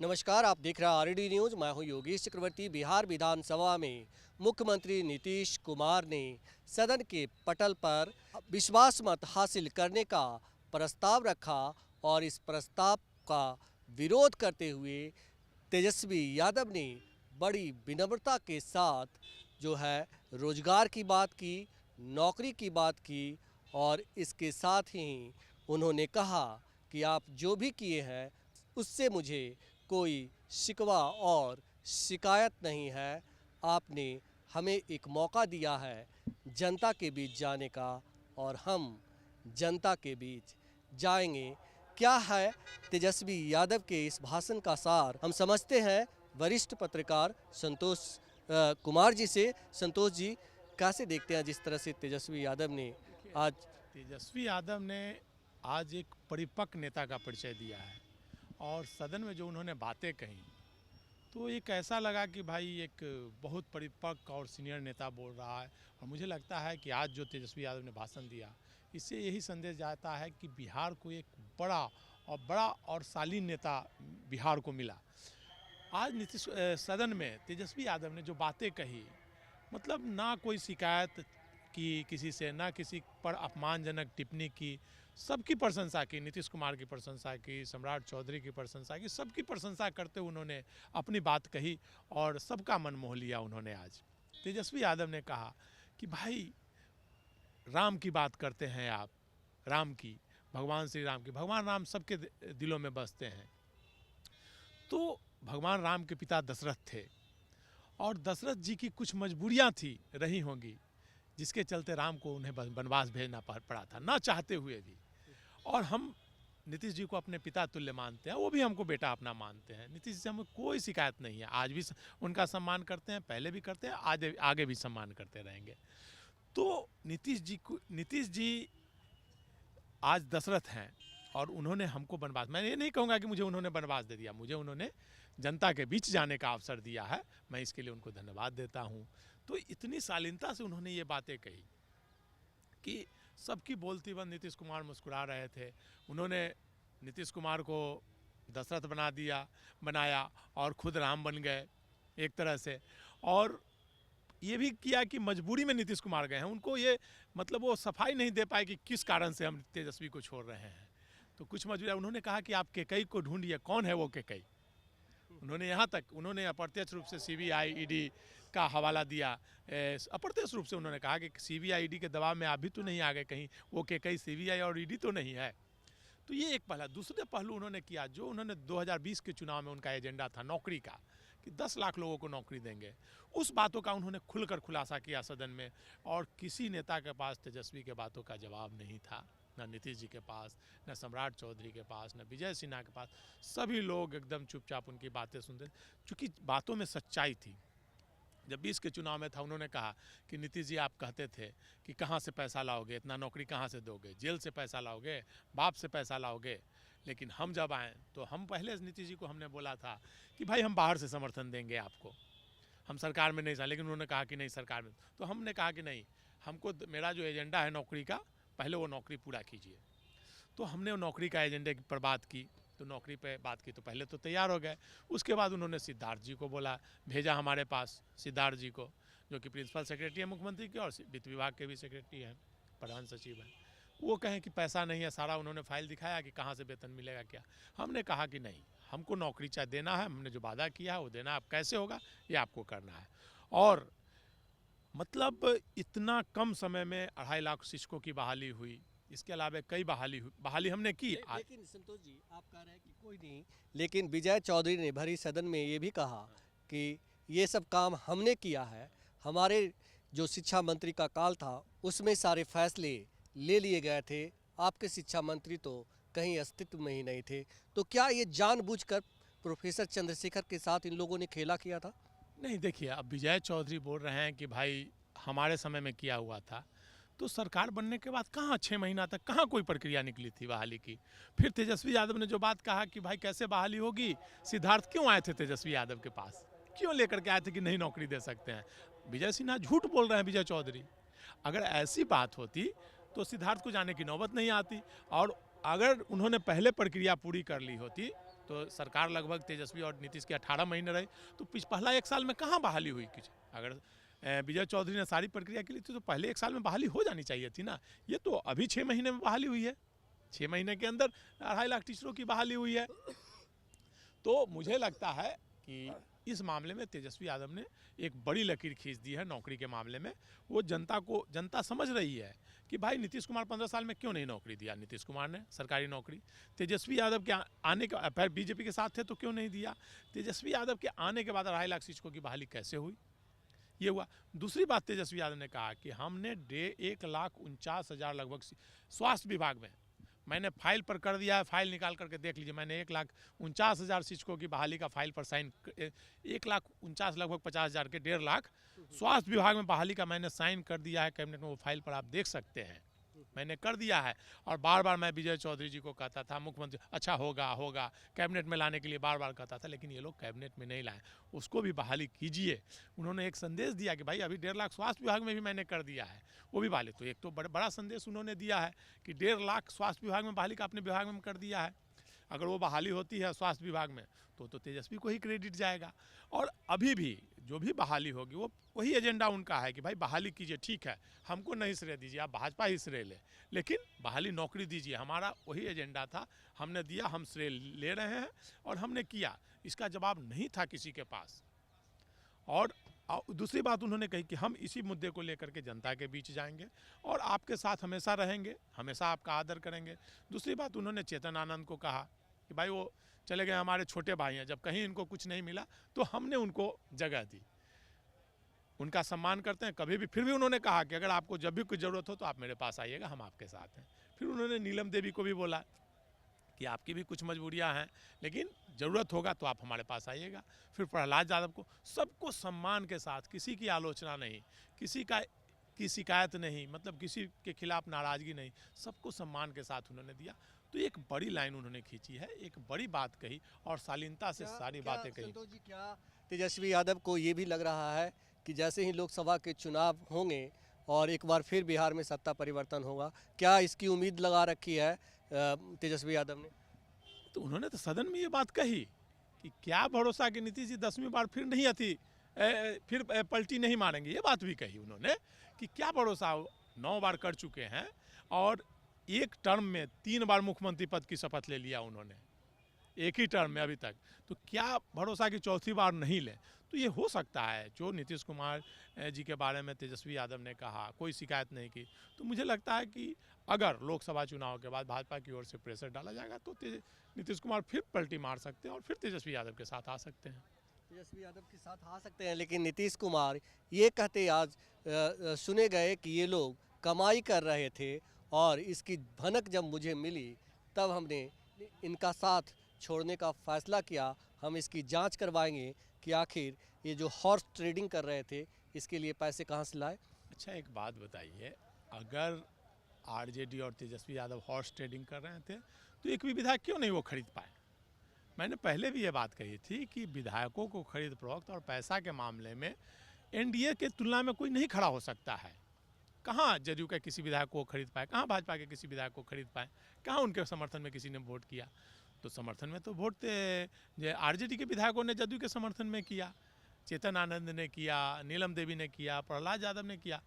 नमस्कार, आप देख रहे हैं आरडी न्यूज। मैं हूं योगेश चक्रवर्ती। बिहार विधानसभा में मुख्यमंत्री नीतीश कुमार ने सदन के पटल पर विश्वास मत हासिल करने का प्रस्ताव रखा और इस प्रस्ताव का विरोध करते हुए तेजस्वी यादव ने बड़ी विनम्रता के साथ जो है रोजगार की बात की, नौकरी की बात की और इसके साथ ही उन्होंने कहा कि आप जो भी किए हैं उससे मुझे कोई शिकवा और शिकायत नहीं है। आपने हमें एक मौका दिया है जनता के बीच जाने का और हम जनता के बीच जाएंगे। क्या है तेजस्वी यादव के इस भाषण का सार, हम समझते हैं वरिष्ठ पत्रकार संतोष कुमार जी से। संतोष जी, कैसे देखते हैं जिस तरह से तेजस्वी यादव ने आज तेजस्वी यादव ने आज एक परिपक्व नेता का परिचय दिया है और सदन में जो उन्होंने बातें कही तो एक ऐसा लगा कि भाई एक बहुत परिपक्व और सीनियर नेता बोल रहा है। और मुझे लगता है कि आज जो तेजस्वी यादव ने भाषण दिया इससे यही संदेश जाता है कि बिहार को एक बड़ा और शालीन नेता बिहार को मिला। आज नीतीश सदन में तेजस्वी यादव ने जो बातें कही, मतलब ना कोई शिकायत की किसी से, ना किसी पर अपमानजनक टिप्पणी की, सबकी प्रशंसा की, नीतीश कुमार की प्रशंसा की, सम्राट चौधरी की प्रशंसा की, सबकी प्रशंसा करते हुए उन्होंने अपनी बात कही और सबका मन मोह लिया उन्होंने। आज तेजस्वी यादव ने कहा कि भाई राम की बात करते हैं आप, राम की, भगवान श्री राम की, भगवान राम सबके दिलों में बसते हैं। तो भगवान राम के पिता दशरथ थे और दशरथ जी की कुछ मजबूरियां थी रही होंगी जिसके चलते राम को उन्हें वनवास भेजना पड़ा था, ना चाहते हुए भी। और हम नीतीश जी को अपने पिता तुल्य मानते हैं, वो भी हमको बेटा अपना मानते हैं। नीतीश जी से हमें कोई शिकायत नहीं है, आज भी उनका सम्मान करते हैं, पहले भी करते हैं, आगे भी सम्मान करते रहेंगे। तो नीतीश जी आज दशरथ हैं और उन्होंने हमको वनवास, मैं ये नहीं कहूँगा कि मुझे उन्होंने वनवास दे दिया, मुझे उन्होंने जनता के बीच जाने का अवसर दिया है, मैं इसके लिए उनको धन्यवाद देता हूँ। तो इतनी शालीनता से उन्होंने ये बातें कही कि सबकी बोलती बंद नीतीश कुमार मुस्कुरा रहे थे। उन्होंने नीतीश कुमार को दशरथ बनाया और खुद राम बन गए एक तरह से। और ये भी किया कि मजबूरी में नीतीश कुमार गए हैं, उनको ये मतलब वो सफाई नहीं दे पाए कि किस कारण से हम तेजस्वी को छोड़ रहे हैं। तो कुछ मजबूरी, उन्होंने कहा कि आप केकई को ढूंढिए, कौन है वो केकई। उन्होंने अप्रत्यक्ष रूप से सीबीआई ईडी का हवाला दिया। अप्रत्यक्ष रूप से उन्होंने कहा कि सीबीआई ईडी के दबाव में आप भी तो नहीं आ गए कहीं, वो केकई सीबीआई और ईडी तो नहीं है। तो ये एक पहला। दूसरे पहलू उन्होंने किया, जो उन्होंने 2020 के चुनाव में उनका एजेंडा था नौकरी का, कि 10 लाख लोगों को नौकरी देंगे, उस बातों का उन्होंने खुलकर खुलासा किया सदन में। और किसी नेता के पास तेजस्वी के बातों का जवाब नहीं था, ना नीतीश जी के पास, ना सम्राट चौधरी के पास, ना विजय सिन्हा के पास। सभी लोग एकदम चुपचाप उनकी बातें सुनते, चूँकि बातों में सच्चाई थी। जब 20 के चुनाव में था, उन्होंने कहा कि नीतीश जी आप कहते थे कि कहाँ से पैसा लाओगे, इतना नौकरी कहाँ से दोगे, जेल से पैसा लाओगे, बाप से पैसा लाओगे। लेकिन हम जब आए तो हम पहले नीतीश जी को हमने बोला था कि भाई हम बाहर से समर्थन देंगे आपको, हम सरकार में नहीं था। लेकिन उन्होंने कहा कि नहीं सरकार में, तो हमने कहा कि नहीं, हमको मेरा जो एजेंडा है नौकरी का, पहले वो नौकरी पूरा कीजिए। तो हमने वो नौकरी का एजेंडे पर बात की, तो नौकरी पे बात की तो पहले तो तैयार हो गए। उसके बाद उन्होंने सिद्धार्थ जी को भेजा हमारे पास, सिद्धार्थ जी को, जो कि प्रिंसिपल सेक्रेटरी है मुख्यमंत्री के और वित्त विभाग के भी सेक्रेटरी हैं, प्रधान सचिव हैं। वो कहें कि पैसा नहीं है, सारा उन्होंने फाइल दिखाया कि कहाँ से वेतन मिलेगा क्या। हमने कहा कि नहीं, हमको नौकरी चाहे देना है, हमने जो वादा किया है वो देना है, अब कैसे होगा ये आपको करना है। और मतलब इतना कम समय में 2.5 लाख शिक्षकों की बहाली हुई, इसके अलावा कई बहाली हमने की। लेकिन संतोष जी, आप कह रहे हैं कि कोई नहीं, लेकिन विजय चौधरी ने भरी सदन में ये भी कहा कि ये सब काम हमने किया है, हमारे जो शिक्षा मंत्री का काल था उसमें सारे फैसले ले लिए गए थे, आपके शिक्षा मंत्री तो कहीं अस्तित्व में ही नहीं थे। तो क्या ये जानबूझकर प्रोफेसर चंद्रशेखर के साथ इन लोगों ने खेला किया था? नहीं, देखिए, अब विजय चौधरी बोल रहे हैं कि भाई हमारे समय में किया हुआ था, तो सरकार बनने के बाद कहाँ 6 महीना तक कहाँ कोई प्रक्रिया निकली थी बहाली की। फिर तेजस्वी यादव ने जो बात कहा कि भाई कैसे बहाली होगी, सिद्धार्थ क्यों आए थे तेजस्वी यादव के पास, क्यों लेकर के आए थे कि नहीं नौकरी दे सकते हैं। विजय सिन्हा झूठ बोल रहे हैं, विजय चौधरी। अगर ऐसी बात होती तो सिद्धार्थ को जाने की नौबत नहीं आती। और अगर उन्होंने पहले प्रक्रिया पूरी कर ली होती तो सरकार लगभग तेजस्वी और नीतीश के 18 महीने रहे, तो पहला 1 साल में कहाँ बहाली हुई कुछ? अगर विजय चौधरी ने सारी प्रक्रिया के लिए थी तो पहले 1 साल में बहाली हो जानी चाहिए थी ना। ये तो अभी 6 महीने में बहाली हुई है, 6 महीने के अंदर 2.5 लाख टीचरों की बहाली हुई है। तो मुझे लगता है कि इस मामले में तेजस्वी यादव ने एक बड़ी लकीर खींच दी है नौकरी के मामले में। वो जनता समझ रही है कि भाई नीतीश कुमार 15 साल में क्यों नहीं नौकरी दिया नीतीश कुमार ने सरकारी नौकरी। तेजस्वी यादव के आने का फिर बीजेपी के साथ थे तो क्यों नहीं दिया। तेजस्वी यादव के आने के बाद 2.5 लाख शिक्षकों की बहाली कैसे हुई, ये हुआ। दूसरी बात तेजस्वी यादव ने कहा कि हमने 1,49,000 लगभग स्वास्थ्य विभाग में मैंने फाइल पर कर दिया है, फाइल निकाल करके देख लीजिए, मैंने 1,49,000 शिक्षकों की बहाली का फाइल पर साइन 1,49,000 लगभग 50,000 के 1.5 लाख स्वास्थ्य विभाग में बहाली का मैंने साइन कर दिया है कैबिनेट में। वो फाइल पर आप देख सकते हैं, मैंने कर दिया है। और बार बार मैं विजय चौधरी जी को कहता था, मुख्यमंत्री अच्छा होगा कैबिनेट में लाने के लिए बार बार कहता था, लेकिन ये लोग कैबिनेट में नहीं लाए, उसको भी बहाली कीजिए। उन्होंने एक संदेश दिया कि भाई अभी 1.5 लाख स्वास्थ्य विभाग में भी मैंने कर दिया है, वो भी बहाली। तो एक तो बड़ा संदेश उन्होंने दिया है कि 1.5 लाख स्वास्थ्य विभाग में बहाली का अपने विभाग में कर दिया है। अगर वो बहाली होती है स्वास्थ्य विभाग में तो तेजस्वी को ही क्रेडिट जाएगा। और अभी भी जो भी बहाली होगी वो वही एजेंडा उनका है कि भाई बहाली कीजिए, ठीक है, हमको नहीं श्रेय दीजिए, आप भाजपा ही श्रेय ले, लेकिन बहाली नौकरी दीजिए। हमारा वही एजेंडा था, हमने दिया, हम श्रेय ले रहे हैं और हमने किया। इसका जवाब नहीं था किसी के पास। और दूसरी बात उन्होंने कही कि हम इसी मुद्दे को लेकर के जनता के बीच जाएंगे और आपके साथ हमेशा रहेंगे, हमेशा आपका आदर करेंगे। दूसरी बात उन्होंने चेतन आनंद को कहा कि भाई वो चले गए, हमारे छोटे भाई हैं, जब कहीं इनको कुछ नहीं मिला तो हमने उनको जगह दी, उनका सम्मान करते हैं कभी भी। फिर भी उन्होंने कहा कि अगर आपको जब भी कुछ ज़रूरत हो तो आप मेरे पास आइएगा, हम आपके साथ हैं। फिर उन्होंने नीलम देवी को भी बोला कि आपकी भी कुछ मजबूरियां हैं, लेकिन ज़रूरत होगा तो आप हमारे पास आइएगा। फिर प्रहलाद यादव को, सबको सम्मान के साथ, किसी की आलोचना नहीं, किसी की शिकायत नहीं, मतलब किसी के खिलाफ नाराज़गी नहीं, सबको सम्मान के साथ उन्होंने दिया। तो एक बड़ी लाइन उन्होंने खींची है, एक बड़ी बात कही और शालीनता से सारी बातें कही। संतोष जी, क्या तेजस्वी यादव को ये भी लग रहा है कि जैसे ही लोकसभा के चुनाव होंगे और एक बार फिर बिहार में सत्ता परिवर्तन होगा, क्या इसकी उम्मीद लगा रखी है तेजस्वी यादव ने? तो उन्होंने तो सदन में ये बात कही कि क्या भरोसा कि नीतीश जी 10वीं बार फिर नहीं फिर पलटी नहीं मारेंगे। ये बात भी कही उन्होंने कि क्या भरोसा, 9 बार कर चुके हैं और एक टर्म में 3 बार मुख्यमंत्री पद की शपथ ले लिया उन्होंने एक ही टर्म में अभी तक, तो क्या भरोसा कि चौथी बार नहीं लें। तो ये हो सकता है, जो नीतीश कुमार जी के बारे में तेजस्वी यादव ने कहा, कोई शिकायत नहीं की, तो मुझे लगता है कि अगर लोकसभा चुनाव के बाद भाजपा की ओर से प्रेशर डाला जाएगा तो नीतीश कुमार फिर पलटी मार सकते हैं और फिर तेजस्वी यादव के साथ आ सकते हैं। तेजस्वी यादव के साथ आ सकते हैं, लेकिन नीतीश कुमार ये कहते आज सुने गए कि ये लोग कमाई कर रहे थे और इसकी भनक जब मुझे मिली तब हमने इनका साथ छोड़ने का फैसला किया। हम इसकी जांच करवाएंगे कि आखिर ये जो हॉर्स ट्रेडिंग कर रहे थे इसके लिए पैसे कहां से लाए। अच्छा, एक बात बताइए, अगर आरजेडी और तेजस्वी यादव हॉर्स ट्रेडिंग कर रहे थे तो एक भी विधायक क्यों नहीं वो खरीद पाए। मैंने पहले भी ये बात कही थी कि विधायकों को खरीद फरोख्त और पैसा के मामले में एनडीए के तुलना में कोई नहीं खड़ा हो सकता है। कहाँ जदयू के किसी विधायक को खरीद पाए, कहाँ भाजपा के किसी विधायक को खरीद पाए, कहाँ उनके समर्थन में किसी ने वोट किया। तो समर्थन में तो वोट आरजेडी के विधायकों ने जदयू के समर्थन में किया, चेतन आनंद ने किया, नीलम देवी ने किया, प्रहलाद यादव ने किया।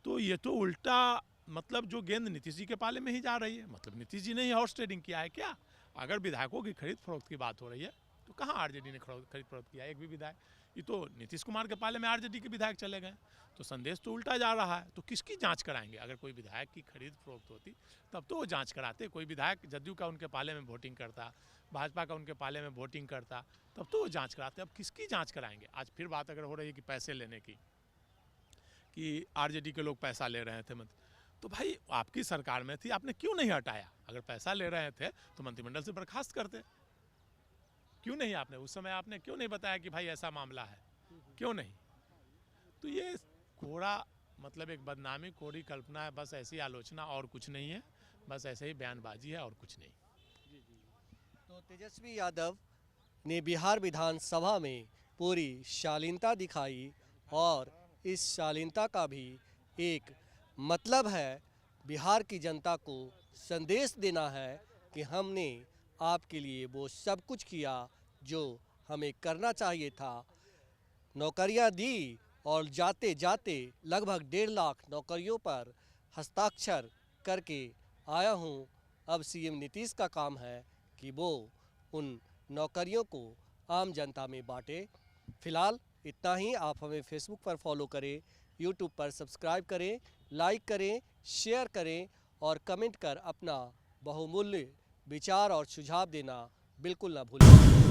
तो ये तो उल्टा, मतलब जो गेंद नीतीश जी के पाले में ही जा रही है। मतलब नीतीश जी ने ही हॉर्स ट्रेडिंग किया है क्या? अगर विधायकों की खरीद फरोख्त की बात हो रही है तो कहाँ आरजेडी ने खरीद फरोख्त किया एक भी विधायक? ये तो नीतीश कुमार के पाले में आरजेडी के विधायक चले गए, तो संदेश तो उल्टा जा रहा है। तो किसकी जांच कराएंगे? अगर कोई विधायक की खरीद फरोख्त होती तब तो वो जांच कराते। कोई विधायक जदयू का उनके पाले में वोटिंग करता, भाजपा का उनके पाले में वोटिंग करता, तब तो वो जांच कराते। अब किसकी जांच कराएंगे? आज फिर बात अगर हो रही है कि पैसे लेने की, कि आरजेडी के लोग पैसा ले रहे थे, तो भाई आपकी सरकार में थी, आपने क्यों नहीं हटाया? अगर पैसा ले रहे थे तो मंत्रिमंडल से बर्खास्त करते, क्यों नहीं? आपने उस समय आपने क्यों नहीं बताया कि भाई ऐसा मामला है, क्यों नहीं? तो ये कोरा, मतलब एक बदनामी, कोरी कल्पना है, बस ऐसी आलोचना और कुछ नहीं है, बस ऐसे ही बयानबाजी है और कुछ नहीं। तो तेजस्वी यादव ने बिहार विधानसभा में पूरी शालीनता दिखाई और इस शालीनता का भी एक मतलब है, बिहार की जनता को संदेश देना है कि हमने आपके लिए वो सब कुछ किया जो हमें करना चाहिए था। नौकरियां दी और जाते जाते लगभग 1.5 लाख नौकरियों पर हस्ताक्षर करके आया हूं। अब सीएम नीतीश का काम है कि वो उन नौकरियों को आम जनता में बांटे। फिलहाल इतना ही। आप हमें फेसबुक पर फॉलो करें, यूट्यूब पर सब्सक्राइब करें, लाइक करें, शेयर करें और कमेंट कर अपना बहुमूल्य विचार और सुझाव देना बिल्कुल ना भूलें।